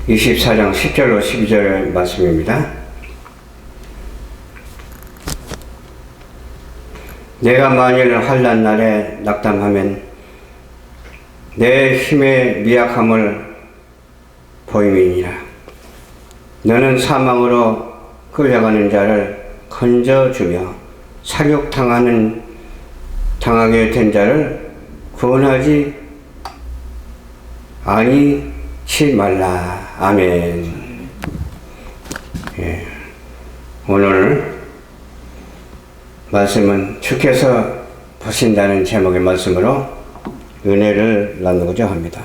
24장 10절로 12절 말씀입니다. 내가 만일 환난 날에 낙담하면 내 힘의 미약함을 보임이니라. 너는 사망으로 끌려가는 자를 건져주며 당하게 된 자를 구원하지 아니치 말라. 아멘. 예. 오늘 말씀은 주께서 보신다는 제목의 말씀으로 은혜를 나누고자 합니다.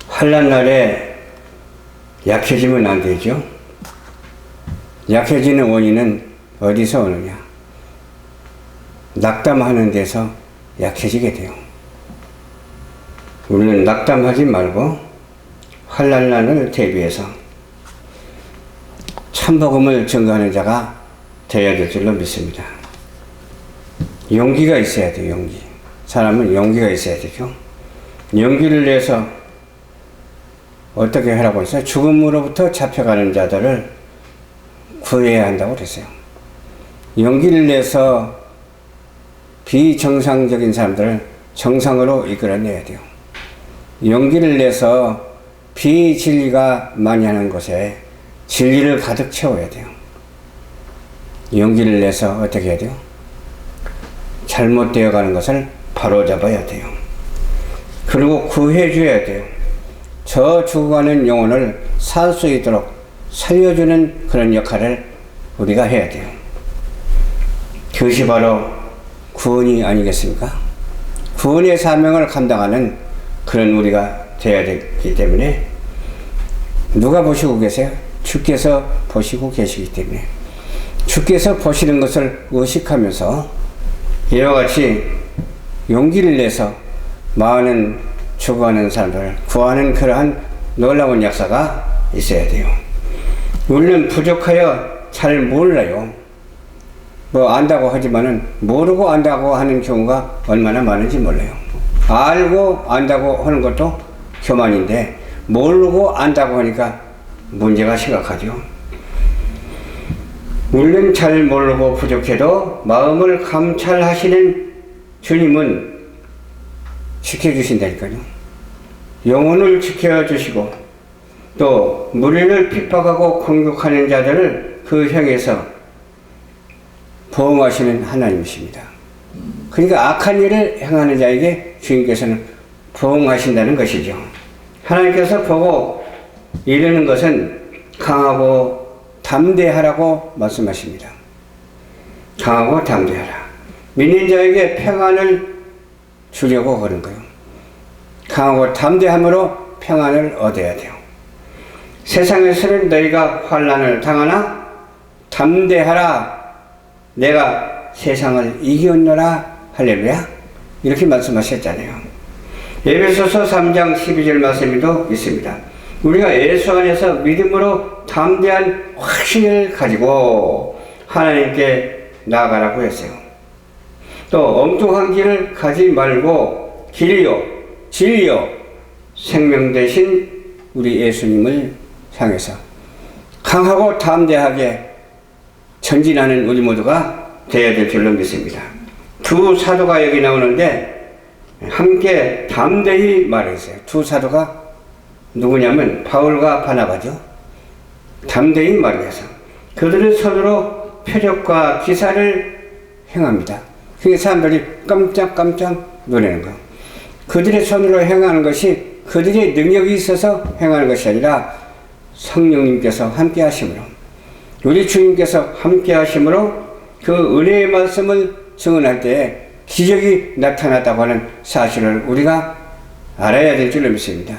환난 날에 약해지면 안 되죠. 약해지는 원인은 어디서 오느냐? 낙담하는 데서 약해지게 돼요. 우리는 낙담하지 말고 환난 날을 대비해서 참복음을 증거하는 자가 되어야 될 줄로 믿습니다. 용기가 있어야 돼요. 용기. 사람은 용기가 있어야 되죠. 용기를 내서 어떻게 하라고 했어요? 죽음으로부터 잡혀가는 자들을 구해야 한다고 그랬어요. 용기를 내서 비정상적인 사람들을 정상으로 이끌어내야 돼요. 용기를 내서 비진리가 많이 하는 곳에 진리를 가득 채워야 돼요. 용기를 내서 어떻게 해야 돼요? 잘못되어 가는 것을 바로잡아야 돼요. 그리고 구해줘야 돼요. 저 죽어가는 영혼을 살 수 있도록 살려주는 그런 역할을 우리가 해야 돼요. 그것이 바로 구원이 아니겠습니까? 구원의 사명을 감당하는 그런 우리가 되어야 되기 때문에 누가 보시고 계세요? 주께서 보시고 계시기 때문에 주께서 보시는 것을 의식하면서 이와 같이 용기를 내서 많은 죽어가는 사람들을 구하는 그러한 놀라운 역사가 있어야 돼요. 우리는 부족하여 잘 몰라요. 뭐 안다고 하지만은 모르고 안다고 하는 경우가 얼마나 많은지 몰라요. 알고 안다고 하는 것도 교만인데 모르고 안다고 하니까 문제가 심각하죠. 우리는 잘 모르고 부족해도 마음을 감찰하시는 주님은 지켜주신다니까요. 영혼을 지켜주시고 또 무리를 핍박하고 공격하는 자들을 그 형에서 보호하시는 하나님이십니다. 그러니까 악한 일을 행하는 자에게 주님께서는 보호하신다는 것이죠. 하나님께서 보고 이르는 것은 강하고 담대하라고 말씀하십니다. 강하고 담대하라. 믿는 자에게 평안을 주려고 그런 거예요. 강하고 담대함으로 평안을 얻어야 돼요. 세상에서는 너희가 환난을 당하나 담대하라. 내가 세상을 이겼노라. 할렐루야. 이렇게 말씀하셨잖아요. 에베소서 3장 12절 말씀에도 있습니다. 우리가 예수 안에서 믿음으로 담대한 확신을 가지고 하나님께 나아가라고 했어요. 또 엉뚱한 길을 가지 말고 길이요 진리요 생명 되신 우리 예수님을 향해서 강하고 담대하게 전진하는 우리 모두가 되어야 될 줄로 믿습니다. 두 사도가 여기 나오는데 함께 담대히 말했어요. 두 사도가 누구냐면 바울과 바나바죠. 담대히 말해서 그들의 손으로 표적과 기사를 행합니다. 그게 사람들이 깜짝깜짝 놀라는 거예요. 그들의 손으로 행하는 것이 그들의 능력이 있어서 행하는 것이 아니라 성령님께서 함께 하심으로 우리 주님께서 함께 하심으로 그 은혜의 말씀을 증언할 때에 기적이 나타났다고 하는 사실을 우리가 알아야 될 줄로 믿습니다.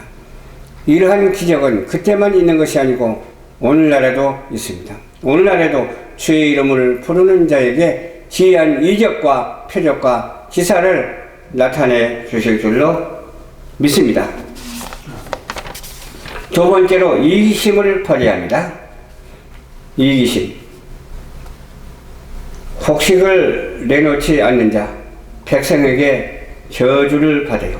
이러한 기적은 그때만 있는 것이 아니고 오늘날에도 있습니다. 오늘날에도 주의 이름을 부르는 자에게 기이한 이적과 표적과 기사를 나타내 주실 줄로 믿습니다. 두 번째로 이기심을 버려야 합니다. 이기심. 곡식을 내놓지 않는 자, 백성에게 저주를 받아요.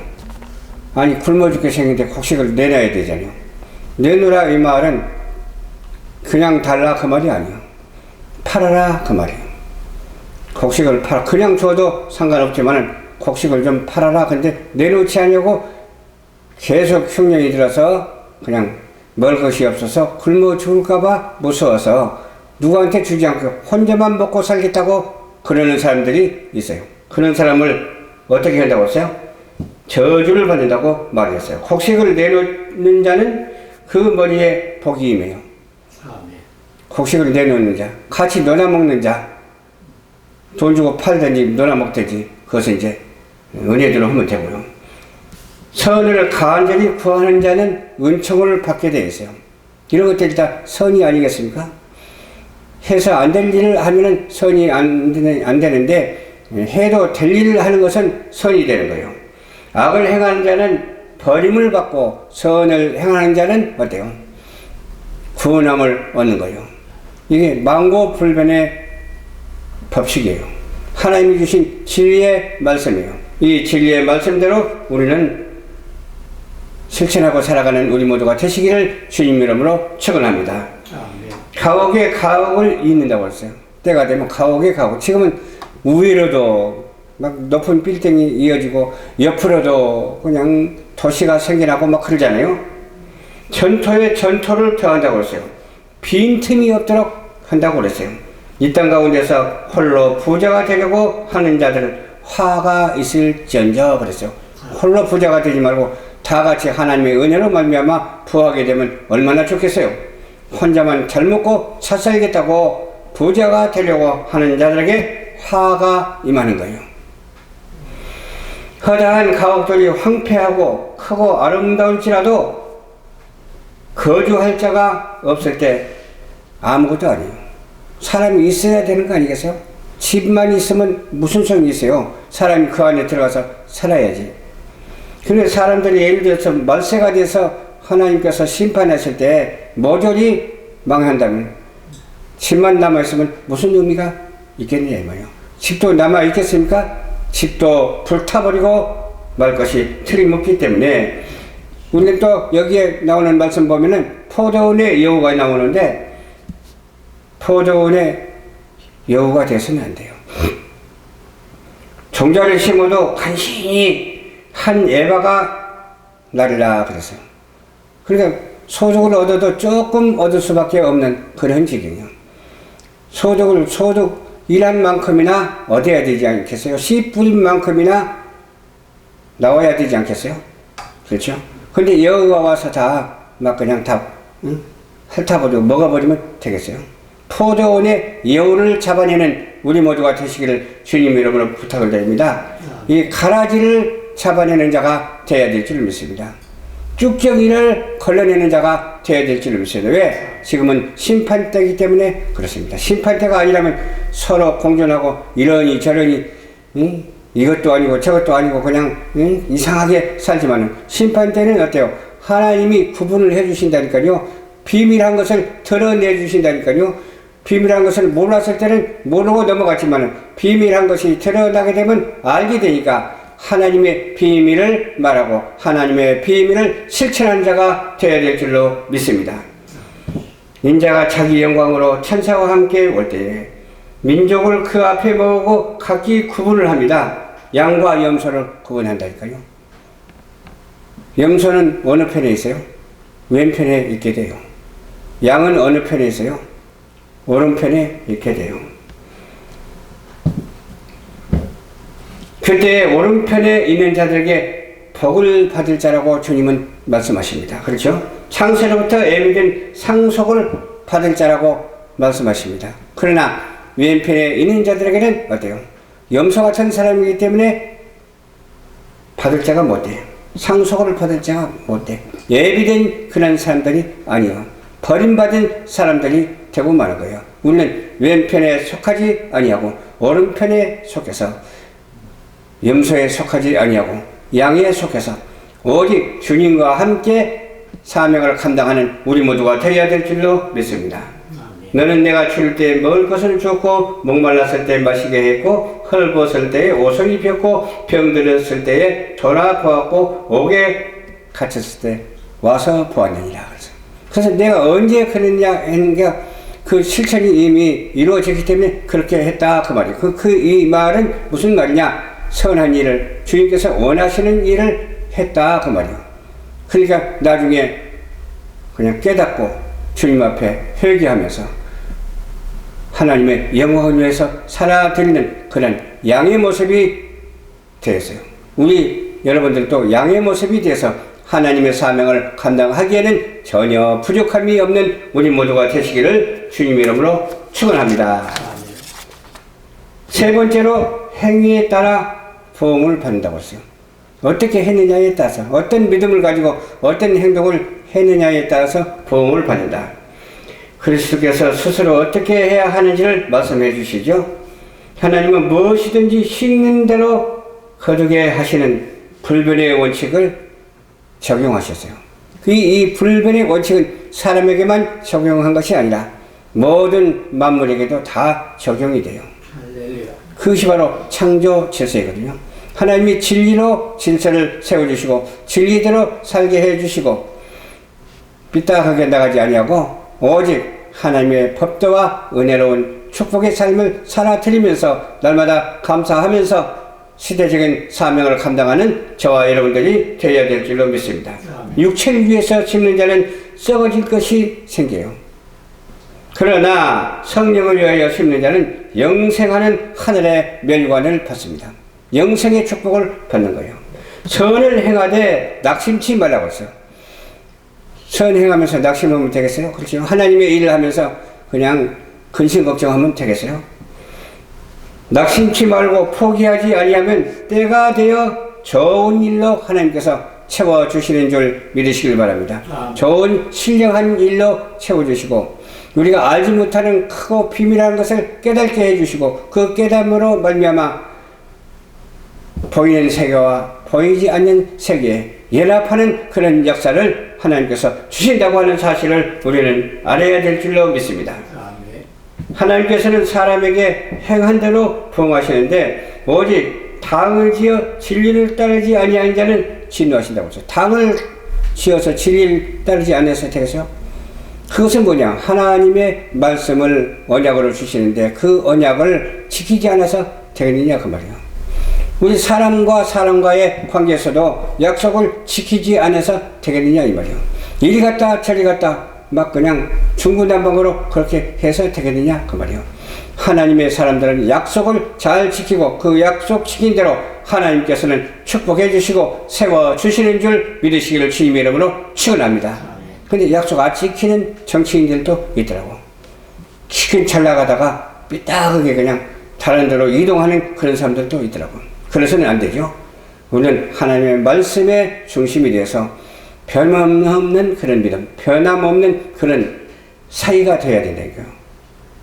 아니 굶어 죽게 생긴데 곡식을 내놔야 되잖아요. 내놓으라 이 말은 그냥 달라 그 말이 아니에요. 팔아라 그 말이에요. 곡식을 팔아. 그냥 줘도 상관없지만은 곡식을 좀 팔아라. 근데 내놓지 않냐고 계속 흉년이 들어서 그냥 먹을 것이 없어서 굶어 죽을까봐 무서워서 누구한테 주지 않고 혼자만 먹고 살겠다고 그러는 사람들이 있어요. 그런 사람을 어떻게 한다고 했어요? 저주를 받는다고 말했어요. 곡식을 내놓는 자는 그 머리에 복이 임해요. 곡식을 내놓는 자, 같이 너나 먹는 자, 돈 주고 팔든지 너나 먹든지 그것은 이제 은혜대로 하면 되고요. 선을 간절히 구하는 자는 은총을 받게 되어 있어요. 이런 것들이 다 선이 아니겠습니까? 해서 안 될 일을 하면은 선이 안 되는데 해도 될 일을 하는 것은 선이 되는 거예요. 악을 행하는 자는 버림을 받고 선을 행하는 자는 어때요? 구원함을 얻는 거예요. 이게 망고불변의 법칙이에요. 하나님이 주신 진리의 말씀이에요. 이 진리의 말씀대로 우리는 실천하고 살아가는 우리 모두가 되시기를 주님 이름으로 축원합니다. 가옥에 가옥을 잇는다고 했어요. 때가 되면 가옥에 가옥. 지금은 우위로도 막 높은 빌딩이 이어지고 옆으로도 그냥 도시가 생겨나고 막 그러잖아요. 전토에 전토를 더한다고 했어요. 빈틈이 없도록 한다고 그랬어요. 이 땅 가운데서 홀로 부자가 되려고 하는 자들은 화가 있을지언정 그랬어요. 홀로 부자가 되지 말고 다 같이 하나님의 은혜로 말미암아 부하게 되면 얼마나 좋겠어요. 혼자만 잘 먹고 잘 살겠다고 부자가 되려고 하는 자들에게 화가 임하는 거예요. 허다한 가옥들이 황폐하고 크고 아름다울지라도 거주할 자가 없을 때 아무것도 아니에요. 사람이 있어야 되는 거 아니겠어요? 집만 있으면 무슨 소용이 있어요? 사람이 그 안에 들어가서 살아야지. 그런데 사람들이 예를 들어서 말세가 돼서 하나님께서 심판하실 때 모조리 망한다면 집만 남아있으면 무슨 의미가 있겠느냐 이 말이에요. 집도 남아있겠습니까? 집도 불타버리고 말 것이 틀림없기 때문에 우리는 또 여기에 나오는 말씀 보면은 포도원의 여우가 나오는데 포도원의 여우가 되어서는 안 돼요. 종자를 심어도 간신히 한 에바가 나리라 그랬어요. 그러니까 소득을 얻어도 조금 얻을 수밖에 없는 그런 지경이에요. 소득 일한 만큼이나 얻어야 되지 않겠어요? 씨 뿌린 만큼이나 나와야 되지 않겠어요? 그렇죠? 근데 여우가 와서 다 막 그냥 다 핥아버리고 먹어버리면 되겠어요? 포도원의 여우를 잡아내는 우리 모두가 되시기를 주님 이름으로 부탁을 드립니다. 이 가라지를 잡아내는 자가 되어야 될 줄 믿습니다. 쭉정이를 걸러내는 자가 되어야 될 줄 믿습니다. 왜? 지금은 심판때이기 때문에 그렇습니다. 심판때가 아니라면 서로 공존하고 이러니 저러니 이것도 아니고 저것도 아니고 그냥 이상하게 살지만 심판때는 어때요? 하나님이 구분을 해주신다니까요. 비밀한 것을 드러내 주신다니까요. 비밀한 것을 몰랐을 때는 모르고 넘어갔지만 비밀한 것이 드러나게 되면 알게 되니까 하나님의 비밀을 말하고 하나님의 비밀을 실천하는 자가 되어야 될 줄로 믿습니다. 인자가 자기 영광으로 천사와 함께 올 때에 민족을 그 앞에 모으고 각기 구분을 합니다. 양과 염소를 구분한다니까요. 염소는 어느 편에 있어요? 왼편에 있게 돼요. 양은 어느 편에 있어요? 오른편에 있게 돼요. 그때 오른편에 있는 자들에게 복을 받을 자라고 주님은 말씀하십니다. 그렇죠? 창세로부터 애미된 상속을 받을 자라고 말씀하십니다. 그러나 왼편에 있는 자들에게는 어때요? 염소 같은 사람이기 때문에 받을 자가 못 돼요. 상속을 받을 자가 못 돼. 예비된 그런 사람들이 아니요. 버림받은 사람들이 되고 마는 거예요. 우리는 왼편에 속하지 아니하고 오른편에 속해서 염소에 속하지 아니하고 양에 속해서 오직 주님과 함께 사명을 감당하는 우리 모두가 되어야 될 줄로 믿습니다. 너는 내가 줄 때 먹을 것을 줬고 목말랐을 때 마시게 했고 헐벗을 때에 옷을 입혔고 병들었을 때에 돌아보았고 옥에 갇혔을 때 와서 보았느니라. 그래서 내가 언제 그랬냐 하는 게 그 실천이 이미 이루어졌기 때문에 그렇게 했다 그 말이에요. 이 말은 무슨 말이냐? 선한 일을 주님께서 원하시는 일을 했다 그 말이에요. 그러니까 나중에 그냥 깨닫고 주님 앞에 회개하면서 하나님의 영광을 위해서 살아드리는 그런 양의 모습이 되었어요. 우리 여러분들도 양의 모습이 되어서 하나님의 사명을 감당하기에는 전혀 부족함이 없는 우리 모두가 되시기를 주님 이름으로 축원합니다. 세 번째로 행위에 따라 보응을 받는다고 했어요. 어떻게 했느냐에 따라서 어떤 믿음을 가지고 어떤 행동을 했느냐에 따라서 보응을 받는다. 그리스도께서 스스로 어떻게 해야 하는지를 말씀해 주시죠. 하나님은 무엇이든지 식는 대로 거두게 하시는 불변의 원칙을 적용하셨어요. 이 불변의 원칙은 사람에게만 적용한 것이 아니라 모든 만물에게도 다 적용이 돼요. 그것이 바로 창조 질서이거든요. 하나님이 진리로 질서를 세워주시고 진리대로 살게 해주시고 삐딱하게 나가지 아니하고 오직 하나님의 법도와 은혜로운 축복의 삶을 살아드리면서 날마다 감사하면서 시대적인 사명을 감당하는 저와 여러분들이 되어야 될 줄로 믿습니다. 육체를 위해서 심는 자는 썩어질 것이 생겨요. 그러나 성령을 위하여 심는 자는 영생하는 하늘의 멸관을 받습니다. 영생의 축복을 받는 거예요. 선을 행하되 낙심치 말라고 했어요. 선 행하면서 낙심하면 되겠어요? 그렇죠. 하나님의 일을 하면서 그냥 근심 걱정하면 되겠어요? 낙심치 말고 포기하지 아니하면 때가 되어 좋은 일로 하나님께서 채워주시는 줄 믿으시길 바랍니다. 좋은 신령한 일로 채워주시고 우리가 알지 못하는 크고 비밀한 것을 깨닫게 해주시고 그 깨달음으로 말미암아 보이는 세계와 보이지 않는 세계에 연합하는 그런 역사를 하나님께서 주신다고 하는 사실을 우리는 알아야 될 줄로 믿습니다. 하나님께서는 사람에게 행한 대로 부응하시는데 오직 당을 지어 진리를 따르지 아니한 자는 진노하신다고 했어요. 당을 지어서 진리를 따르지 않아서 되겠어요? 그것은 뭐냐? 하나님의 말씀을 언약으로 주시는데 그 언약을 지키지 않아서 되겠느냐 그 말이에요. 우리 사람과 사람과의 관계에서도 약속을 지키지 않아서 되겠느냐 이 말이에요. 이리 갔다 저리 갔다 막 그냥 중구난방으로 그렇게 해서 되겠느냐 그 말이에요. 하나님의 사람들은 약속을 잘 지키고 그 약속 지킨 대로 하나님께서는 축복해 주시고 세워 주시는 줄 믿으시기를 주님의 이름으로 축원합니다. 근데 약속 안 지키는 정치인들도 있더라고. 기껏 잘 나가다가 삐딱하게 그냥 다른 데로 이동하는 그런 사람들도 있더라고. 그래서는 안 되죠. 우리는 하나님의 말씀의 중심이 되어서 변함없는 그런 믿음, 변함없는 그런 사이가 되어야 된다니까요.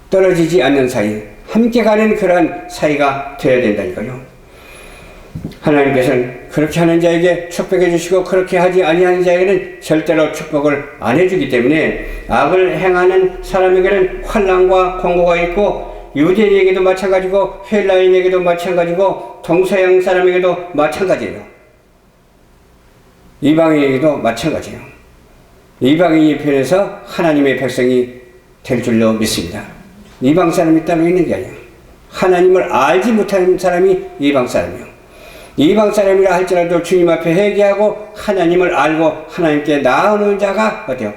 떨어지지 않는 사이, 함께 가는 그러한 사이가 되어야 된다니까요. 하나님께서는 그렇게 하는 자에게 축복해 주시고 그렇게 하지 아니하는 자에게는 절대로 축복을 안 해주기 때문에 악을 행하는 사람에게는 환난과 공고가 있고 유대인에게도 마찬가지고 헬라인에게도 마찬가지고 동서양 사람에게도 마찬가지예요. 이방인에게도 마찬가지예요. 이방인이 변해서 하나님의 백성이 될 줄로 믿습니다. 이방 사람이 따로 있는 게 아니에요. 하나님을 알지 못하는 사람이 이방 사람이에요. 이방 사람이라 할지라도 주님 앞에 회개하고 하나님을 알고 하나님께 나아오는 자가 어때요?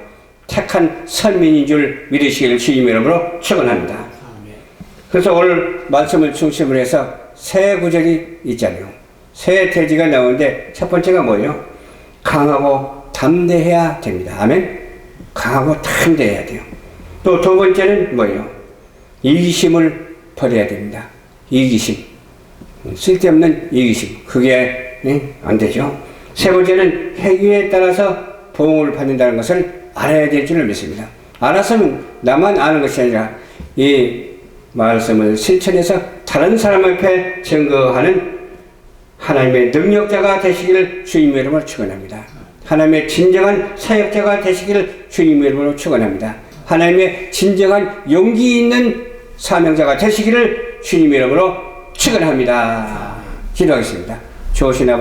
택한 선민인 줄 믿으시기를 주님 이름으로 축원합니다. 그래서 오늘 말씀을 중심으로 해서 세 구절이 있잖아요. 세 대지가 나오는데 첫 번째가 뭐예요? 강하고 담대해야 됩니다. 아멘? 강하고 담대해야 돼요. 또 두 번째는 뭐예요? 이기심을 버려야 됩니다. 이기심. 쓸데없는 이기심. 그게 안 되죠. 세 번째는 행위에 따라서 보응을 받는다는 것을 알아야 될 줄을 믿습니다. 알았으면 나만 아는 것이 아니라 이 말씀을 실천해서 다른 사람 앞에 증거하는 하나님의 능력자가 되시기를 주님의 이름으로 축원합니다. 하나님의 진정한 사역자가 되시기를 주님의 이름으로 축원합니다. 하나님의 진정한 용기 있는 사명자가 되시기를 주님 이름으로 축원합니다. 기도하겠습니다. 좋으신 아버지